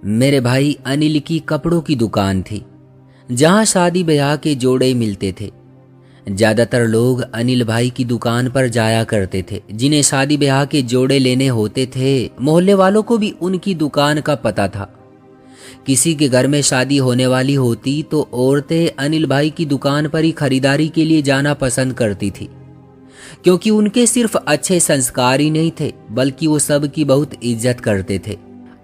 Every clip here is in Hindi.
मेरे भाई अनिल की कपड़ों की दुकान थी, जहां शादी ब्याह के जोड़े मिलते थे। ज्यादातर लोग अनिल भाई की दुकान पर जाया करते थे। जिन्हें शादी ब्याह के जोड़े लेने होते थे, मोहल्ले वालों को भी उनकी दुकान का पता था। किसी के घर में शादी होने वाली होती तो औरतें अनिल भाई की दुकान पर ही खरीदारी के लिए जाना पसंद करती थी, क्योंकि उनके सिर्फ अच्छे संस्कार ही नहीं थे, बल्कि वो सबकी बहुत इज्जत करते थे।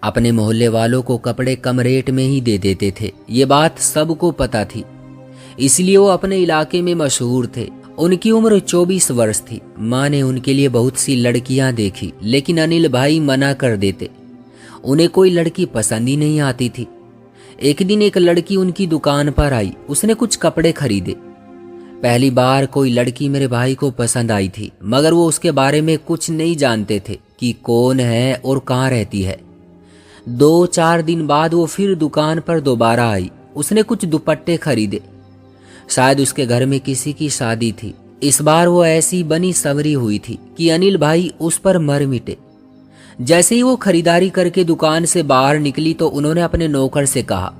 अपने मोहल्ले वालों को कपड़े कम रेट में ही दे देते थे, ये बात सबको पता थी। इसलिए वो अपने इलाके में मशहूर थे। उनकी उम्र 24 वर्ष थी। माँ ने उनके लिए बहुत सी लड़कियां देखी, लेकिन अनिल भाई मना कर देते। उन्हें कोई लड़की पसंद ही नहीं आती थी। एक दिन एक लड़की उनकी दुकान पर आई। उसने कुछ कपड़े खरीदे। पहली बार कोई लड़की मेरे भाई को पसंद आई थी, मगर वो उसके बारे में कुछ नहीं जानते थे कि कौन है और कहाँ रहती है। 2-4 दिन बाद वो फिर दुकान पर दोबारा आई। उसने कुछ दुपट्टे खरीदे। शायद उसके घर में किसी की शादी थी। इस बार वो ऐसी बनी सवरी हुई थी कि अनिल भाई उस पर मर मिटे। जैसे ही वो खरीदारी करके दुकान से बाहर निकली तो उन्होंने अपने नौकर से कहा,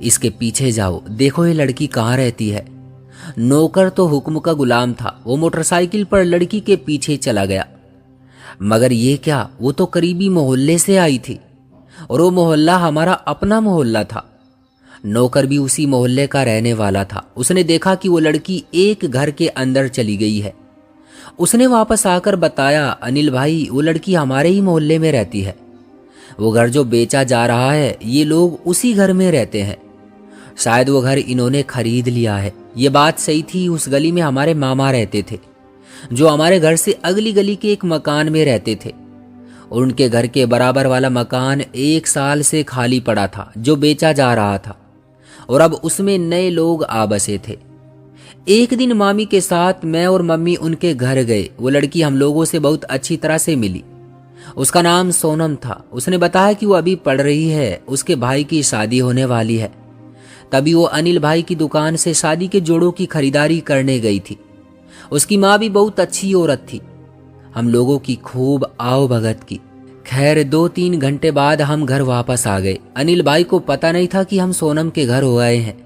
इसके पीछे जाओ, देखो ये लड़की कहाँ रहती है। नौकर तो हुक्म का गुलाम था। वो मोटरसाइकिल पर लड़की के पीछे चला गया। मगर ये क्या, वो तो करीबी मोहल्ले से आई थी और वो मोहल्ला हमारा अपना मोहल्ला था। नौकर भी उसी मोहल्ले का रहने वाला था। उसने देखा कि वो लड़की एक घर के अंदर चली गई है। उसने वापस आकर बताया, अनिल भाई, वो लड़की हमारे ही मोहल्ले में रहती है। वो घर जो बेचा जा रहा है, ये लोग उसी घर में रहते हैं। शायद वो घर इन्होंने खरीद लिया है। ये बात सही थी। उस गली में हमारे मामा रहते थे, जो हमारे घर से अगली गली के एक मकान में रहते थे। और उनके घर के बराबर वाला मकान 1 साल से खाली पड़ा था, जो बेचा जा रहा था, और अब उसमें नए लोग आ बसे थे। एक दिन मामी के साथ मैं और मम्मी उनके घर गए। वो लड़की हम लोगों से बहुत अच्छी तरह से मिली। उसका नाम सोनम था। उसने बताया कि वो अभी पढ़ रही है, उसके भाई की शादी होने वाली है। तभी वो अनिल भाई की दुकान से शादी के जोड़ों की खरीदारी करने गई थी। उसकी माँ भी बहुत अच्छी औरत थी। हम लोगों की खूब आओ भगत की। खैर 2-3 घंटे बाद हम घर वापस आ गए। अनिल भाई को पता नहीं था कि हम सोनम के घर हो आए हैं।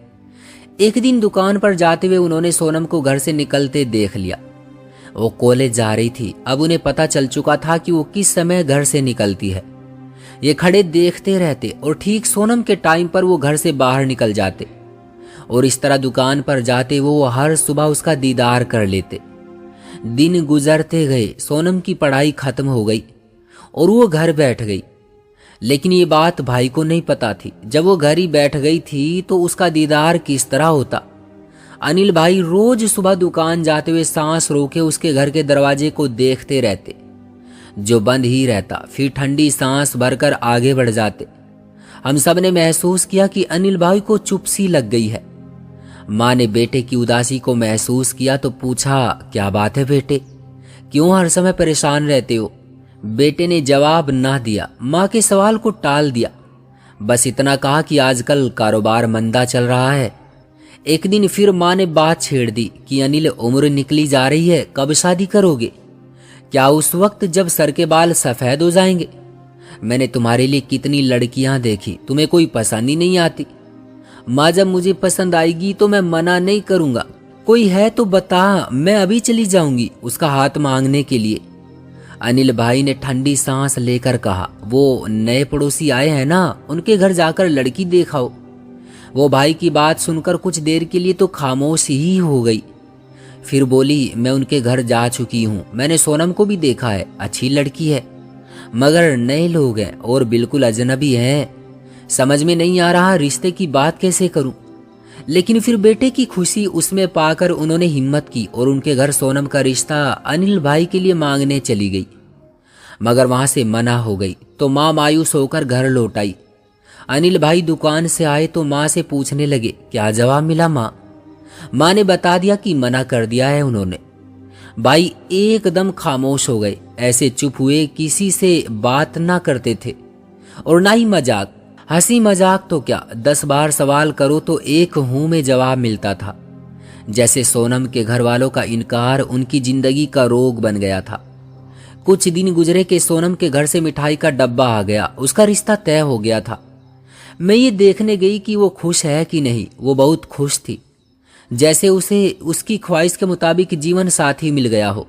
एक दिन दुकान पर जाते हुए उन्होंने सोनम को घर से निकलते देख लिया। वो कॉलेज जा रही थी। अब उन्हें पता चल चुका था कि वो किस समय घर से निकलती है। ये खड़े देखते रहते और ठीक सोनम के टाइम पर वो घर से बाहर निकल जाते, और इस तरह दुकान पर जाते वो हर सुबह उसका दीदार कर लेते। दिन गुजरते गए। सोनम की पढ़ाई खत्म हो गई और वो घर बैठ गई। लेकिन ये बात भाई को नहीं पता थी। जब वो घर ही बैठ गई थी तो उसका दीदार किस तरह होता। अनिल भाई रोज सुबह दुकान जाते हुए सांस रोके उसके घर के दरवाजे को देखते रहते, जो बंद ही रहता। फिर ठंडी सांस भरकर आगे बढ़ जाते। हम सब ने महसूस किया कि अनिल भाई को चुप सी लग गई है। माँ ने बेटे की उदासी को महसूस किया तो पूछा, क्या बात है बेटे, क्यों हर समय परेशान रहते हो? बेटे ने जवाब ना दिया। माँ के सवाल को टाल दिया। बस इतना कहा कि आजकल कारोबार मंदा चल रहा है। एक दिन फिर माँ ने बात छेड़ दी कि अनिल, उम्र निकली जा रही है, कब शादी करोगे? क्या उस वक्त जब सर के बाल सफेद हो जाएंगे? मैंने तुम्हारे लिए कितनी लड़कियां देखी, तुम्हें कोई पसंद ही नहीं आती। माँ, जब मुझे पसंद आएगी तो मैं मना नहीं करूंगा। कोई है तो बता, मैं अभी चली जाऊंगी उसका हाथ मांगने के लिए। अनिल भाई ने ठंडी सांस लेकर कहा, वो नए पड़ोसी आए हैं ना, उनके घर जाकर लड़की देखाओ। वो भाई की बात सुनकर कुछ देर के लिए तो खामोश ही हो गई। फिर बोली, मैं उनके घर जा चुकी हूँ। मैंने सोनम को भी देखा है, अच्छी लड़की है, मगर नए लोग हैं और बिल्कुल अजनबी हैं। समझ में नहीं आ रहा रिश्ते की बात कैसे करूं। लेकिन फिर बेटे की खुशी उसमें पाकर उन्होंने हिम्मत की और उनके घर सोनम का रिश्ता अनिल भाई के लिए मांगने चली गई, मगर वहां से मना हो गई। तो माँ मायूस होकर घर लौट आई। अनिल भाई दुकान से आए तो माँ से पूछने लगे, क्या जवाब मिला माँ? माँ ने बता दिया कि मना कर दिया है उन्होंने। भाई एकदम खामोश हो गए, ऐसे चुप हुए, किसी से बात ना करते थे और ना ही मजाक। हंसी मजाक तो क्या, 10 बार सवाल करो तो एक हूं में जवाब मिलता था। जैसे सोनम के घर वालों का इनकार उनकी जिंदगी का रोग बन गया था। कुछ दिन गुजरे कि सोनम के घर से मिठाई का डब्बा आ गया। उसका रिश्ता तय हो गया था। मैं ये देखने गई कि वो खुश है कि नहीं। वो बहुत खुश थी, जैसे उसे उसकी ख्वाहिश के मुताबिक जीवन साथी मिल गया हो।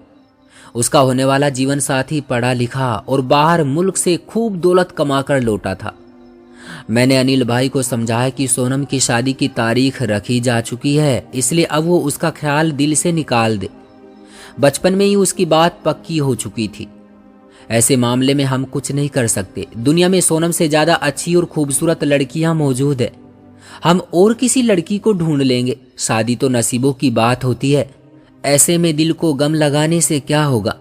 उसका होने वाला जीवन साथी पढ़ा लिखा और बाहर मुल्क से खूब दौलत कमाकर लौटा था। मैंने अनिल भाई को समझाया कि सोनम की शादी की तारीख रखी जा चुकी है, इसलिए अब वो उसका ख्याल दिल से निकाल दे। बचपन में ही उसकी बात पक्की हो चुकी थी। ऐसे मामले में हम कुछ नहीं कर सकते। दुनिया में सोनम से ज्यादा अच्छी और खूबसूरत लड़कियां मौजूद है। हम और किसी लड़की को ढूंढ लेंगे। शादी तो नसीबों की बात होती है। ऐसे में दिल को गम लगाने से क्या होगा।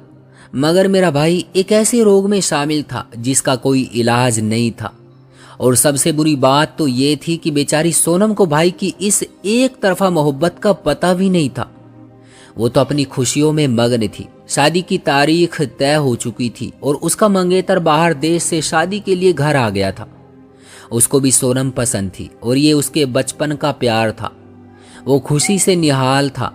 मगर मेरा भाई एक ऐसे रोग में शामिल था जिसका कोई इलाज नहीं था। और सबसे बुरी बात तो ये थी कि बेचारी सोनम को भाई की इस एक तरफा मोहब्बत का पता भी नहीं था। वो तो अपनी खुशियों में मग्न थी। शादी की तारीख तय हो चुकी थी और उसका मंगेतर बाहर देश से शादी के लिए घर आ गया था। उसको भी सोनम पसंद थी और ये उसके बचपन का प्यार था। वो खुशी से निहाल था।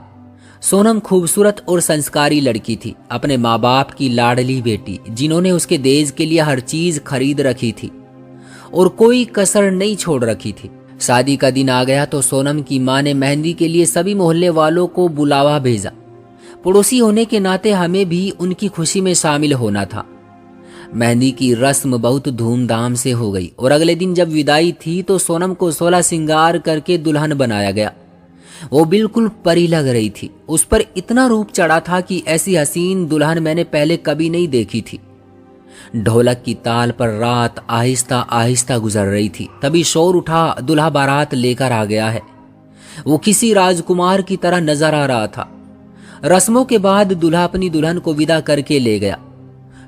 सोनम खूबसूरत और संस्कारी लड़की थी, अपने माँ बाप की लाडली बेटी, जिन्होंने उसके देश के लिए हर चीज खरीद रखी थी और कोई कसर नहीं छोड़ रखी थी। शादी का दिन आ गया तो सोनम की मां ने मेहंदी के लिए सभी मोहल्ले वालों को बुलावा भेजा। पड़ोसी होने के नाते हमें भी उनकी खुशी में शामिल होना था। मेहंदी की रस्म बहुत धूमधाम से हो गई और अगले दिन जब विदाई थी तो सोनम को 16 श्रृंगार करके दुल्हन बनाया गया। वो बिल्कुल परी लग रही थी। उस पर इतना रूप चढ़ा था कि ऐसी हसीन दुल्हन मैंने पहले कभी नहीं देखी थी। ढोलक की ताल पर रात आहिस्ता आहिस्ता गुजर रही थी। तभी शोर उठा, दुल्हा बारात लेकर आ गया है। वो किसी राजकुमार की तरह नजर आ रहा था। रस्मों के बाद दूल्हा अपनी दुल्हन को विदा करके ले गया।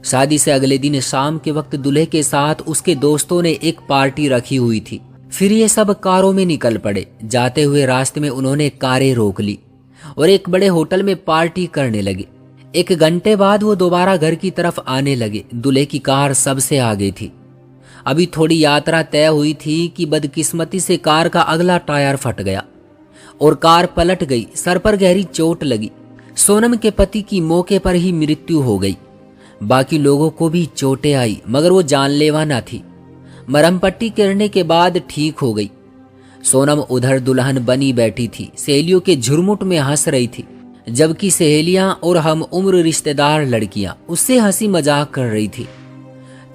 शादी से अगले दिन शाम के वक्त दूल्हे के साथ उसके दोस्तों ने एक पार्टी रखी हुई थी। फिर ये सब कारों में निकल पड़े। जाते हुए रास्ते में उन्होंने कारें रोक ली और एक बड़े होटल में पार्टी करने लगे। 1 घंटे बाद वो दोबारा घर की तरफ आने लगे। दूल्हे की कार सबसे आगे थी। अभी थोड़ी यात्रा तय हुई थी कि बदकिस्मती से कार का अगला टायर फट गया और कार पलट गई। सर पर गहरी चोट लगी। सोनम के पति की मौके पर ही मृत्यु हो गई। बाकी लोगों को भी चोटें आई, मगर वो जानलेवा न थी। मरहम पट्टी करने के बाद ठीक हो गई। सोनम उधर दुल्हन बनी बैठी थी, सहेलियों के झुरमुट में हंस रही थी, जबकि सहेलियां और हम उम्र रिश्तेदार लड़कियां उससे हंसी मजाक कर रही थी।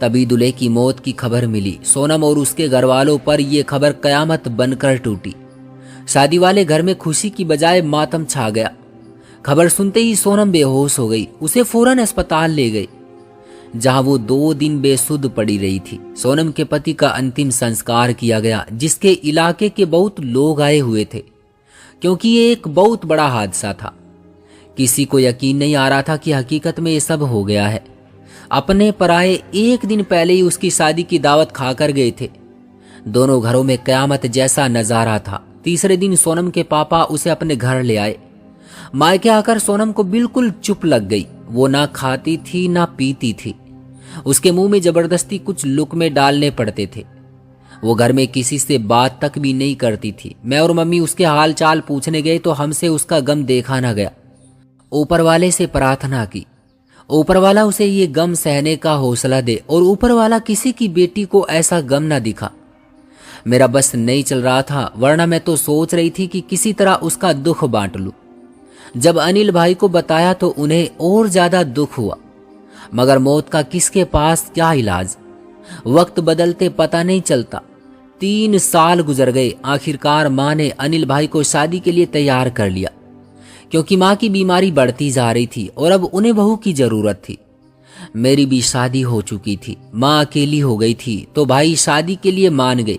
तभी दूल्हे की मौत की खबर मिली। सोनम और उसके घर वालों पर यह खबर कयामत बनकर टूटी। शादी वाले घर में खुशी की बजाय मातम छा गया। खबर सुनते ही सोनम बेहोश हो गई। उसे फौरन अस्पताल ले गए, जहां वो 2 दिन बेसुध पड़ी रही थी। सोनम के पति का अंतिम संस्कार किया गया, जिसके इलाके के बहुत लोग आए हुए थे, क्योंकि ये एक बहुत बड़ा हादसा था। किसी को यकीन नहीं आ रहा था कि हकीकत में ये सब हो गया है। अपने पराये 1 दिन पहले ही उसकी शादी की दावत खाकर गए थे। दोनों घरों में कयामत जैसा नजारा था। तीसरे दिन सोनम के पापा उसे अपने घर ले आए। मायके आकर सोनम को बिल्कुल चुप लग गई। वो ना खाती थी ना पीती थी। उसके मुंह में जबरदस्ती कुछ लुकमे डालने पड़ते थे। वो घर में किसी से बात तक भी नहीं करती थी। मैं और मम्मी उसके हाल चाल पूछने गए तो हमसे उसका गम देखा ना गया। ऊपर वाले से प्रार्थना की, ऊपर वाला उसे ये गम सहने का हौसला दे और ऊपर वाला किसी की बेटी को ऐसा गम ना दिखा। मेरा बस नहीं चल रहा था, वरना मैं तो सोच रही थी कि किसी तरह उसका दुख बांट लूं। जब अनिल भाई को बताया तो उन्हें और ज्यादा दुख हुआ, मगर मौत का किसके पास क्या इलाज। वक्त बदलते पता नहीं चलता। 3 साल गुजर गए। आखिरकार मां ने अनिल भाई को शादी के लिए तैयार कर लिया, क्योंकि मां की बीमारी बढ़ती जा रही थी और अब उन्हें बहू की जरूरत थी। मेरी भी शादी हो चुकी थी। मां अकेली हो गई थी तो भाई शादी के लिए मान गए।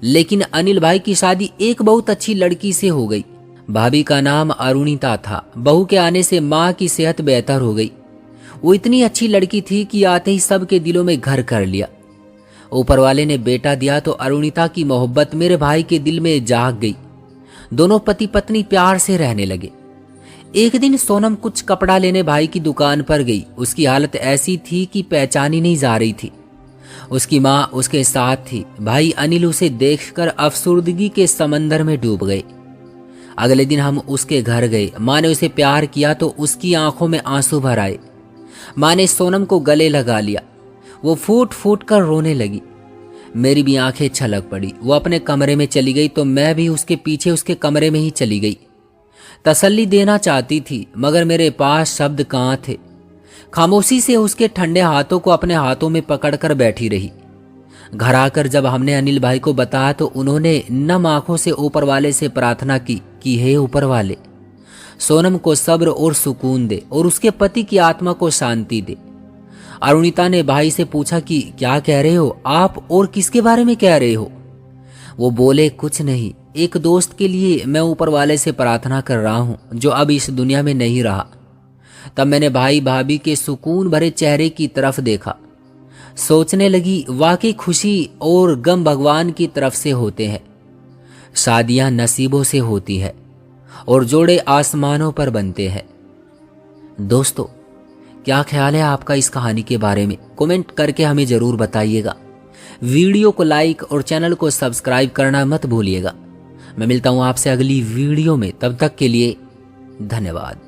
लेकिन अनिल भाई की शादी एक बहुत अच्छी लड़की से हो गई। भाभी का नाम अरुणिता था। बहू के आने से मां की सेहत बेहतर हो गई। वो इतनी अच्छी लड़की थी कि आते ही सबके दिलों में घर कर लिया। ऊपर वाले ने बेटा दिया तो अरुणिता की मोहब्बत मेरे भाई के दिल में जाग गई। दोनों पति पत्नी प्यार से रहने लगे। एक दिन सोनम कुछ कपड़ा लेने भाई की दुकान पर गई। उसकी हालत ऐसी थी कि पहचानी नहीं जा रही थी। उसकी मां उसके साथ थी। भाई अनिल उसे देखकर अफसुर्दगी के समंदर में डूब गए। अगले दिन हम उसके घर गए। मां ने उसे प्यार किया तो उसकी आंखों में आंसू भर आए। मां ने सोनम को गले लगा लिया। वो फूट फूट कर रोने लगी। मेरी भी आंखें छलक पड़ी। वो अपने कमरे में चली गई तो मैं भी उसके पीछे उसके कमरे में ही चली गई। तसल्ली देना चाहती थी मगर मेरे पास शब्द कहाँ थे। खामोशी से उसके ठंडे हाथों को अपने हाथों में पकड़कर बैठी रही। घर आकर जब हमने अनिल भाई को बताया तो उन्होंने नम आंखों से ऊपर वाले से प्रार्थना की कि हे ऊपर वाले, सोनम को सब्र और सुकून दे और उसके पति की आत्मा को शांति दे। अरुणिता ने भाई से पूछा कि क्या कह रहे हो आप और किसके बारे में कह रहे हो? वो बोले कुछ नहीं, एक दोस्त के लिए मैं ऊपर वाले से प्रार्थना कर रहा हूं जो अब इस दुनिया में नहीं रहा। तब मैंने भाई भाभी के सुकून भरे चेहरे की तरफ देखा। सोचने लगी वाकई खुशी और गम भगवान की तरफ से होते हैं। शादियां नसीबों से होती है और जोड़े आसमानों पर बनते हैं। दोस्तों, क्या ख्याल है आपका इस कहानी के बारे में? कमेंट करके हमें जरूर बताइएगा। वीडियो को लाइक और चैनल को सब्सक्राइब करना मत भूलिएगा। मैं मिलता हूं आपसे अगली वीडियो में, तब तक के लिए धन्यवाद।